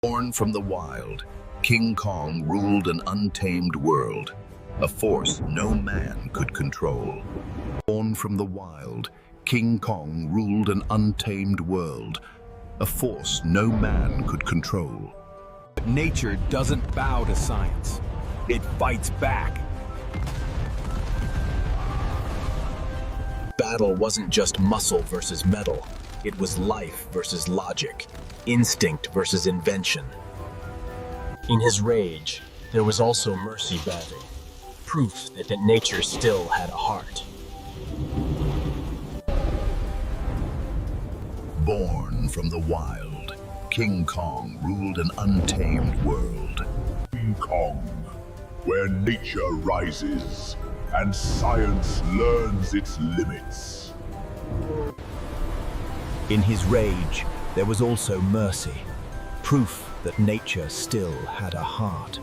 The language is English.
Born from the wild, King Kong ruled an untamed world, a force no man could control. Born from the wild, King Kong ruled an untamed world, a force no man could control. But nature doesn't bow to science. It fights back. Battle wasn't just muscle versus metal. It was life versus logic, instinct versus invention. In his rage, there was also mercy battle, proof that nature still had a heart. Born from the wild, King Kong ruled an untamed world. King Kong, where nature rises and science learns its limits. In his rage, there was also mercy, proof that nature still had a heart.